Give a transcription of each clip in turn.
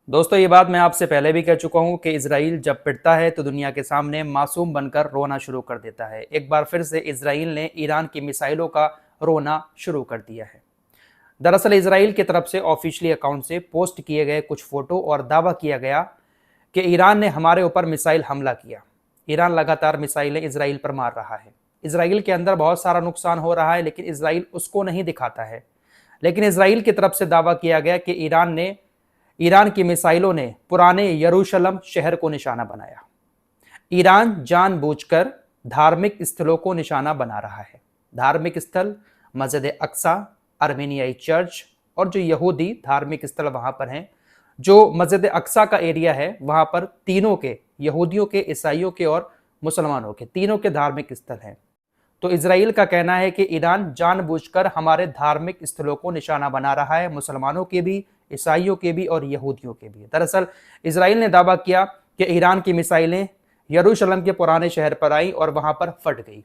दोस्तों ये बात मैं आपसे पहले भी कह चुका हूं कि इजराइल जब पिटता है तो दुनिया के सामने मासूम बनकर रोना शुरू कर देता है। एक बार फिर से इजराइल ने ईरान की मिसाइलों का रोना शुरू कर दिया है। दरअसल इजराइल की तरफ से ऑफिशियली अकाउंट से पोस्ट किए गए कुछ फोटो और दावा किया गया कि ईरान ने हमारे ऊपर मिसाइल हमला किया। ईरान लगातार मिसाइलें इजराइल पर मार रहा है। इजराइल के अंदर बहुत सारा नुकसान हो रहा है, लेकिन इजराइल उसको नहीं दिखाता है। लेकिन इजराइल की तरफ से दावा किया गया कि ईरान की मिसाइलों ने पुराने यरूशलम शहर को निशाना बनाया। ईरान जानबूझकर धार्मिक स्थलों को निशाना बना रहा है। धार्मिक स्थल मस्जिद अक्सा, आर्मेनियाई चर्च और जो यहूदी धार्मिक स्थल वहां पर हैं, जो मस्जिद अक्सा का एरिया है वहां पर तीनों के, यहूदियों के, ईसाइयों के और मुसलमानों के, तीनों के धार्मिक स्थल हैं। तो इजराइल का कहना है कि ईरान जानबूझकर हमारे धार्मिक स्थलों को निशाना बना रहा है, मुसलमानों के भी, ईसाइयों के भी और यहूदियों के भी। दरअसल इजराइल ने दावा किया कि ईरान की मिसाइलें यरूशलेम के पुराने शहर पर आई और वहां पर फट गई।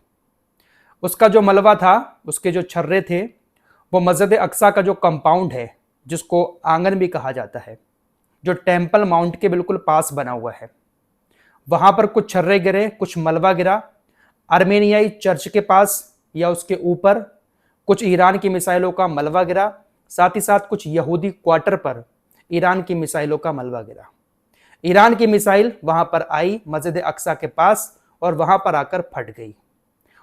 उसका जो मलबा था, उसके जो छर्रे थे, वो मस्जिद अक्सा का जो कंपाउंड है, जिसको आंगन भी कहा जाता है, जो टेम्पल माउंट के बिल्कुल पास बना हुआ है, वहां पर कुछ छर्रे गिरे, कुछ मलबा गिरा। आर्मेनियाई चर्च के पास या उसके ऊपर कुछ ईरान की मिसाइलों का मलबा गिरा। साथ ही साथ कुछ यहूदी क्वार्टर पर ईरान की मिसाइलों का मलबा गिरा। ईरान की मिसाइल वहां पर आई मस्जिद अक्सा के पास और वहां पर आकर फट गई,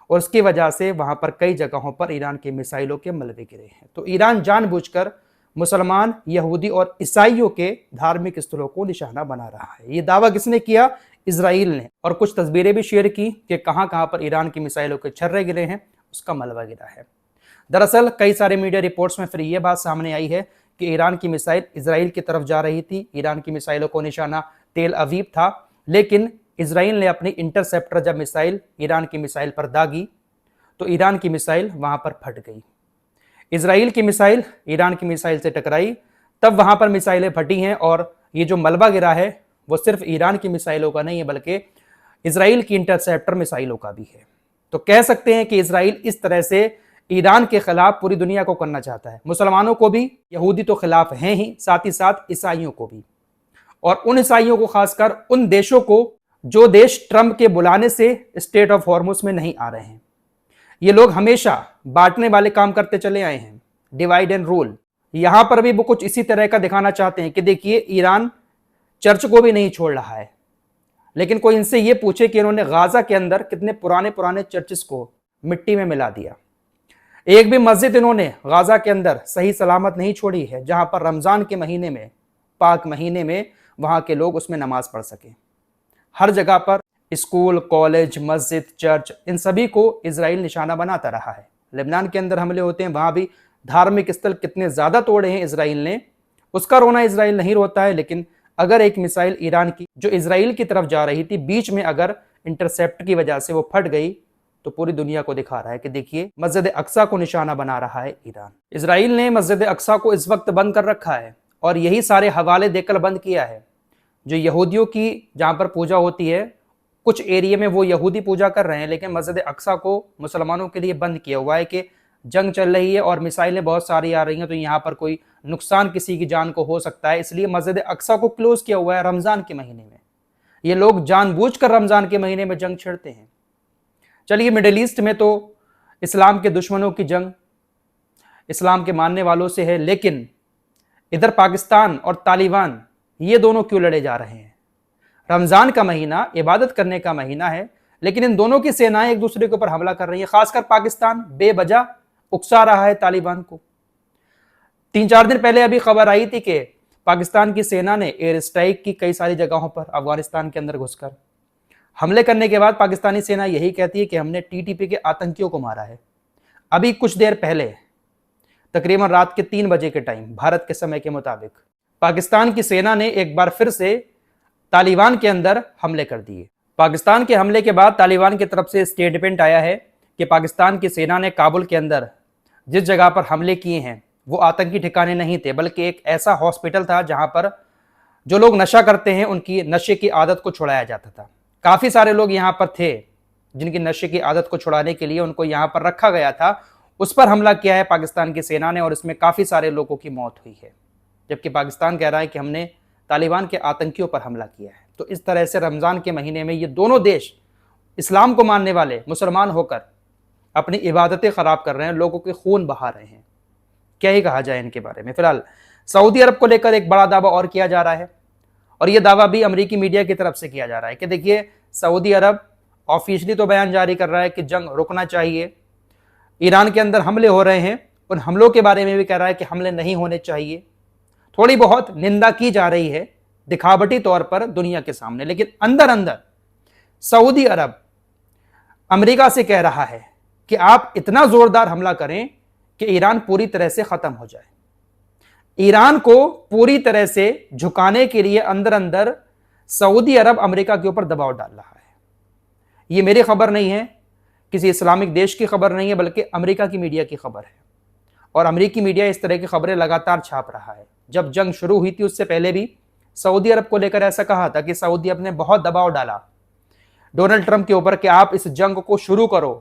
और उसकी वजह से वहां पर कई जगहों पर ईरान की मिसाइलों के मलबे गिरे हैं। तो ईरान जानबूझकर मुसलमान, यहूदी और ईसाइयों के धार्मिक स्थलों को निशाना बना रहा है। ये दावा किसने किया? इजराइल ने। और कुछ तस्वीरें भी शेयर की कि कहां कहां पर ईरान की मिसाइलों के छर्रे गिरे हैं, उसका मलबा गिरा है। दरअसल कई सारे मीडिया रिपोर्ट्स में फिर यह बात सामने आई है कि ईरान की मिसाइल इजराइल की तरफ जा रही थी। ईरान की मिसाइलों को निशाना तेल अवीव था, लेकिन इजराइल ने अपनी इंटरसेप्टर जब मिसाइल ईरान की मिसाइल पर दागी तो ईरान की मिसाइल वहां पर फट गई। इजराइल की मिसाइल ईरान की मिसाइल से टकराई, तब वहां पर मिसाइलें फटी हैं। और ये जो मलबा गिरा है वो सिर्फ ईरान की मिसाइलों का नहीं है, बल्कि इजराइल की इंटरसेप्टर मिसाइलों का भी है। तो कह सकते हैं कि इजराइल इस तरह से ईरान के खिलाफ पूरी दुनिया को करना चाहता है। मुसलमानों को भी, यहूदी तो खिलाफ हैं ही, साथ ही साथ ईसाइयों को भी। और उन ईसाइयों को, खासकर उन देशों को जो देश ट्रंप के बुलाने से स्टेट ऑफ हॉर्मुज में नहीं आ रहे हैं। ये लोग हमेशा बांटने वाले काम करते चले आए हैं, डिवाइड एंड रूल। यहां पर भी वो कुछ इसी तरह का दिखाना चाहते हैं कि देखिए ईरान चर्च को भी नहीं छोड़ रहा है। लेकिन कोई इनसे ये पूछे कि इन्होंने गाजा के अंदर कितने पुराने पुराने चर्चेस को मिट्टी में मिला दिया। एक भी मस्जिद इन्होंने गाजा के अंदर सही सलामत नहीं छोड़ी है, जहां पर रमजान के महीने में, पाक महीने में, वहां के लोग उसमें नमाज पढ़ सके। हर जगह पर स्कूल, कॉलेज, मस्जिद, चर्च, इन सभी को इजराइल निशाना बनाता रहा है। लेबनान के अंदर हमले होते हैं, वहां भी धार्मिक स्थल कितने ज्यादा तोड़े हैं इजराइल ने, उसका रोना इजराइल नहीं रोता है। लेकिन अगर एक मिसाइल ईरान की जो इजराइल की तरफ जा रही थी, बीच में अगर इंटरसेप्ट की वजह से वो फट गई, तो पूरी दुनिया को दिखा रहा है कि देखिए मस्जिद अक्सा को निशाना बना रहा है ईरान। इजराइल ने मस्जिद अक्सा को इस वक्त बंद कर रखा है और यही सारे हवाले देकर बंद किया है। जो यहूदियों की जहां पर पूजा होती है, कुछ एरिया में वो यहूदी पूजा कर रहे हैं, लेकिन मस्जिद अक्सा को मुसलमानों के लिए बंद किया हुआ है कि जंग चल रही है और मिसाइलें बहुत सारी आ रही हैं, तो यहाँ पर कोई नुकसान किसी की जान को हो सकता है, इसलिए मस्जिद अक्सा को क्लोज किया हुआ है रमजान के महीने में। ये लोग जानबूझकर रमजान के महीने में जंग छेड़ते हैं। चलिए, मिडिल ईस्ट में तो इस्लाम के दुश्मनों की जंग इस्लाम के मानने वालों से है, लेकिन इधर पाकिस्तान और तालिबान, ये दोनों क्यों लड़े जा रहे हैं? रमजान का महीना इबादत करने का महीना है, लेकिन इन दोनों की सेनाएं एक दूसरे के ऊपर हमला कर रही है। खासकर पाकिस्तान बेवजह उकसा रहा है तालिबान को। 3-4 दिन पहले अभी खबर आई थी कि पाकिस्तान की सेना ने एयर स्ट्राइक की कई सारी जगहों पर अफगानिस्तान के अंदर घुसकर। हमले करने के बाद पाकिस्तानी सेना यही कहती है कि हमने टीटीपी के आतंकियों को मारा है। अभी कुछ देर पहले, तकरीबन रात के 3 बजे के टाइम, भारत के समय के मुताबिक, पाकिस्तान की सेना ने एक बार फिर से तालिबान के अंदर हमले कर दिए। पाकिस्तान के हमले के बाद तालिबान की तरफ से स्टेटमेंट आया है कि पाकिस्तान की सेना ने काबुल के अंदर जिस जगह पर हमले किए हैं वो आतंकी ठिकाने नहीं थे, बल्कि एक ऐसा हॉस्पिटल था जहां पर जो लोग नशा करते हैं उनकी नशे की आदत को छुड़ाया जाता था। काफी सारे लोग यहां पर थे जिनकी नशे की आदत को छुड़ाने के लिए उनको यहां पर रखा गया था। उस पर हमला किया है पाकिस्तान की सेना ने और इसमें काफी सारे लोगों की मौत हुई है, जबकि पाकिस्तान कह रहा है कि हमने तालिबान के आतंकियों पर हमला किया है। तो इस तरह से रमज़ान के महीने में ये दोनों देश इस्लाम को मानने वाले मुसलमान होकर अपनी इबादतें ख़राब कर रहे हैं, लोगों के खून बहा रहे हैं। क्या ही कहा जाए इनके बारे में। फिलहाल सऊदी अरब को लेकर एक बड़ा दावा और किया जा रहा है, और यह दावा भी अमेरिकी मीडिया की तरफ से किया जा रहा है कि देखिए, सऊदी अरब ऑफिशियली तो बयान जारी कर रहा है कि जंग रुकना चाहिए, ईरान के अंदर हमले हो रहे हैं, उन हमलों के बारे में भी कह रहा है कि हमले नहीं होने चाहिए। थोड़ी बहुत निंदा की जा रही है दिखावटी तौर पर दुनिया के सामने, लेकिन अंदर अंदर सऊदी अरब अमेरिका से कह रहा है कि आप इतना जोरदार हमला करें कि ईरान पूरी तरह से खत्म हो जाए। ईरान को पूरी तरह से झुकाने के लिए अंदर अंदर सऊदी अरब अमेरिका के ऊपर दबाव डाल रहा है। यह मेरी खबर नहीं है, किसी इस्लामिक देश की खबर नहीं है, बल्कि अमेरिका की मीडिया की खबर है। और अमेरिकी मीडिया इस तरह की खबरें लगातार छाप रहा है। जब जंग शुरू हुई थी उससे पहले भी सऊदी अरब को लेकर ऐसा कहा था कि सऊदी अरब ने बहुत दबाव डाला डोनाल्ड ट्रंप के ऊपर कि आप इस जंग को शुरू करो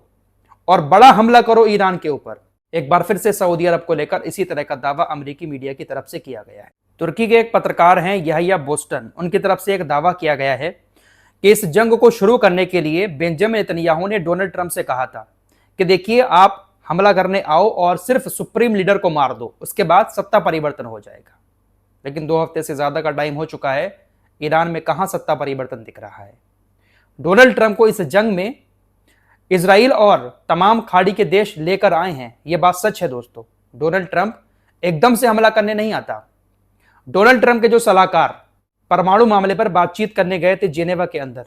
और बड़ा हमला करो ईरान के ऊपर। एक बार फिर से सऊदी अरब को लेकर इसी तरह का दावा अमेरिकी मीडिया की तरफ से किया गया है। तुर्की के एक पत्रकार हैं यहया बोस्टन, उनकी तरफ से एक दावा किया गया है कि इस जंग को शुरू करने के लिए बेंजामिन नेतन्याहू ने डोनाल्ड ट्रंप से कहा था कि देखिए, आप हमला करने आओ और सिर्फ सुप्रीम लीडर को मार दो, उसके बाद सत्ता परिवर्तन हो जाएगा। लेकिन 2 हफ्ते से ज्यादा का टाइम हो चुका है, ईरान में कहां सत्ता परिवर्तन दिख रहा है। डोनाल्ड ट्रंप को इस जंग में इजराइल और तमाम खाड़ी के देश लेकर आए हैं, यह बात सच है दोस्तों। डोनाल्ड ट्रंप एकदम से हमला करने नहीं आता। डोनाल्ड ट्रंप के जो सलाहकार परमाणु मामले पर बातचीत करने गए थे जेनेवा के अंदर,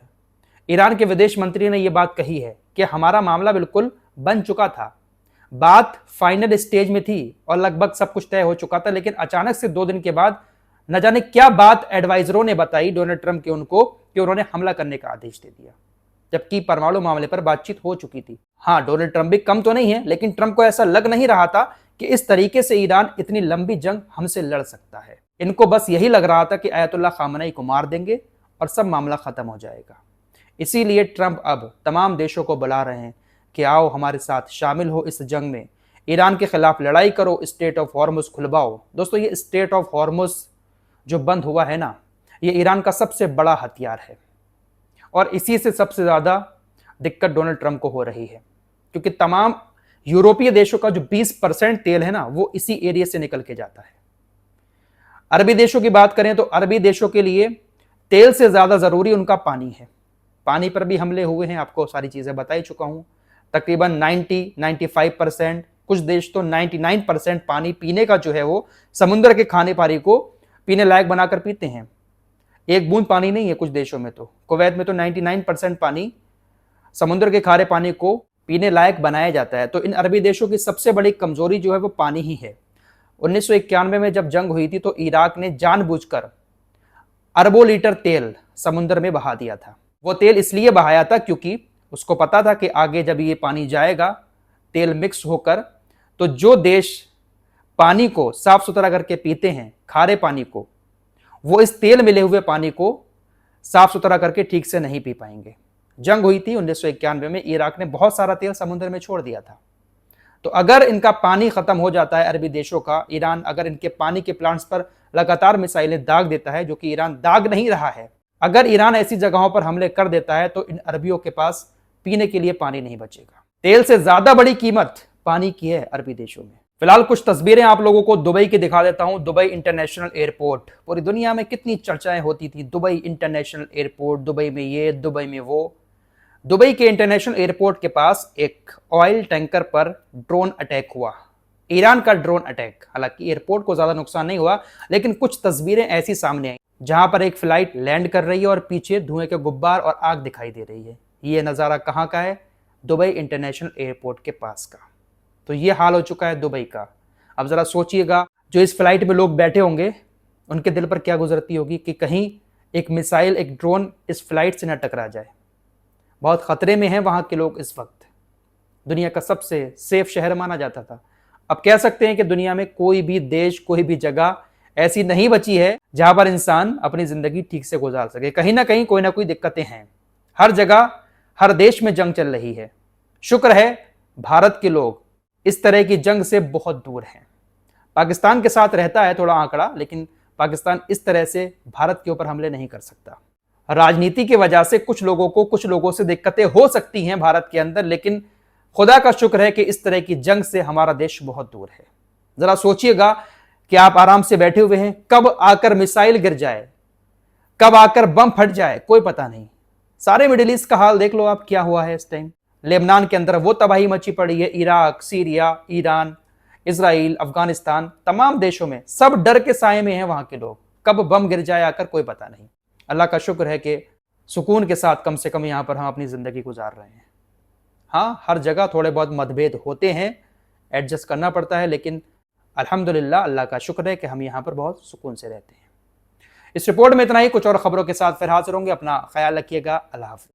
ईरान के विदेश मंत्री ने यह बात कही है कि हमारा मामला बिल्कुल बन चुका था, बात फाइनल स्टेज में थी और लगभग सब कुछ तय हो चुका था। लेकिन अचानक से 2 दिन के बाद न जाने क्या बात एडवाइजरों ने बताई डोनाल्ड ट्रंप के उनको कि उन्होंने हमला करने का आदेश दे दिया, जबकि परमाणु मामले पर बातचीत हो चुकी थी। हाँ, डोनाल्ड ट्रंप भी कम तो नहीं है, लेकिन ट्रंप को ऐसा लग नहीं रहा था कि इस तरीके से ईरान इतनी लंबी जंग हमसे लड़ सकता है। इनको बस यही लग रहा था कि आयतुल्लाह खामनेई को मार देंगे और सब मामला खत्म हो जाएगा। इसीलिए ट्रंप अब तमाम देशों को बुला रहे हैं कि आओ हमारे साथ शामिल हो इस जंग में, ईरान के खिलाफ लड़ाई करो, स्टेट ऑफ हॉर्मुज खुलवाओ। दोस्तों, ये स्टेट ऑफ हॉर्मुज जो बंद हुआ है ना, ये ईरान का सबसे बड़ा हथियार है और इसी से सबसे ज्यादा दिक्कत डोनाल्ड ट्रंप को हो रही है, क्योंकि तमाम यूरोपीय देशों का जो 20% तेल है ना, वो इसी एरिया से निकल के जाता है। अरबी देशों की बात करें तो अरबी देशों के लिए तेल से ज्यादा जरूरी उनका पानी है। पानी पर भी हमले हुए हैं, आपको सारी चीजें बता ही चुका हूं। तकरीबन 90-95%, कुछ देश तो 99% पानी पीने का जो है वो समुद्र के खाने पानी को पीने लायक बनाकर पीते हैं। एक बूंद पानी नहीं है कुछ देशों में। तो कुवैत में तो 99% पानी समुद्र के खारे पानी को पीने लायक बनाया जाता है। तो इन अरबी देशों की सबसे बड़ी कमजोरी जो है वो पानी ही है। 1991 में जब जंग हुई थी तो इराक ने जानबूझकर अरबों लीटर तेल समुद्र में बहा दिया था। वो तेल इसलिए बहाया था क्योंकि उसको पता था कि आगे जब ये पानी जाएगा तेल मिक्स होकर, तो जो देश पानी को साफ सुथरा करके पीते हैं, खारे पानी को, वो इस तेल मिले हुए पानी को साफ सुथरा करके ठीक से नहीं पी पाएंगे। जंग हुई थी 1991 में, इराक ने बहुत सारा तेल समुद्र में छोड़ दिया था। तो अगर इनका पानी खत्म हो जाता है अरबी देशों का, ईरान अगर इनके पानी के प्लांट्स पर लगातार मिसाइलें दाग देता है, जो कि ईरान दाग नहीं रहा है, अगर ईरान ऐसी जगहों पर हमले कर देता है तो इन अरबियों के पास पीने के लिए पानी नहीं बचेगा। तेल से ज्यादा बड़ी कीमत पानी की है अरबी देशों में। फिलहाल कुछ तस्वीरें आप लोगों को दुबई की दिखा देता हूं। दुबई इंटरनेशनल एयरपोर्ट, पूरी दुनिया में कितनी चर्चाएं होती थी, दुबई इंटरनेशनल एयरपोर्ट, दुबई में ये, दुबई में वो। दुबई के इंटरनेशनल एयरपोर्ट के पास एक ऑयल टैंकर पर ड्रोन अटैक हुआ, ईरान का ड्रोन अटैक। हालांकि एयरपोर्ट को ज्यादा नुकसान नहीं हुआ, लेकिन कुछ तस्वीरें ऐसी सामने आई जहां पर एक फ्लाइट लैंड कर रही है और पीछे धुएं के गुब्बार और आग दिखाई दे रही है। ये नज़ारा कहाँ का है? दुबई इंटरनेशनल एयरपोर्ट के पास का। तो ये हाल हो चुका है दुबई का। अब ज़रा सोचिएगा, जो इस फ्लाइट में लोग बैठे होंगे उनके दिल पर क्या गुजरती होगी कि कहीं एक मिसाइल, एक ड्रोन इस फ्लाइट से न टकरा जाए। बहुत ख़तरे में हैं वहाँ के लोग इस वक्त। दुनिया का सबसे सेफ शहर माना जाता था। अब कह सकते हैं कि दुनिया में कोई भी देश, कोई भी जगह ऐसी नहीं बची है जहाँ पर इंसान अपनी ज़िंदगी ठीक से गुजार सके। कहीं ना कहीं कोई ना कोई दिक्कतें हैं। हर जगह, हर देश में जंग चल रही है। शुक्र है भारत के लोग इस तरह की जंग से बहुत दूर हैं। पाकिस्तान के साथ रहता है थोड़ा आंकड़ा, लेकिन पाकिस्तान इस तरह से भारत के ऊपर हमले नहीं कर सकता। राजनीति की वजह से कुछ लोगों से दिक्कतें हो सकती हैं भारत के अंदर, लेकिन खुदा का शुक्र है कि इस तरह की जंग से हमारा देश बहुत दूर है। जरा सोचिएगा कि आप आराम से बैठे हुए हैं, कब आकर मिसाइल गिर जाए, कब आकर बम फट जाए, कोई पता नहीं। सारे मिडिल ईस्ट का हाल देख लो आप, क्या हुआ है इस टाइम। लेबनान के अंदर वो तबाही मची पड़ी है, Iraq, Syria, Iran, Israel, Afghanistan, तमाम देशों में सब डर के साए में हैं वहां के लोग, कब बम गिर जाए आकर कोई पता नहीं। अल्लाह का शुक्र है कि सुकून के साथ कम से कम यहां पर हम अपनी जिंदगी गुजार रहे हैं। हाँ, हर जगह थोड़े बहुत मतभेद होते हैं, एडजस्ट करना पड़ता है, लेकिन अल्हम्दुलिल्लाह अल्लाह का शुक्र है कि हम यहाँ पर बहुत सुकून से रहते हैं। इस रिपोर्ट में इतना ही, कुछ और खबरों के साथ फिर हाजिर होंगे। अपना ख्याल रखिएगा। अल्लाह हाफ़िज़।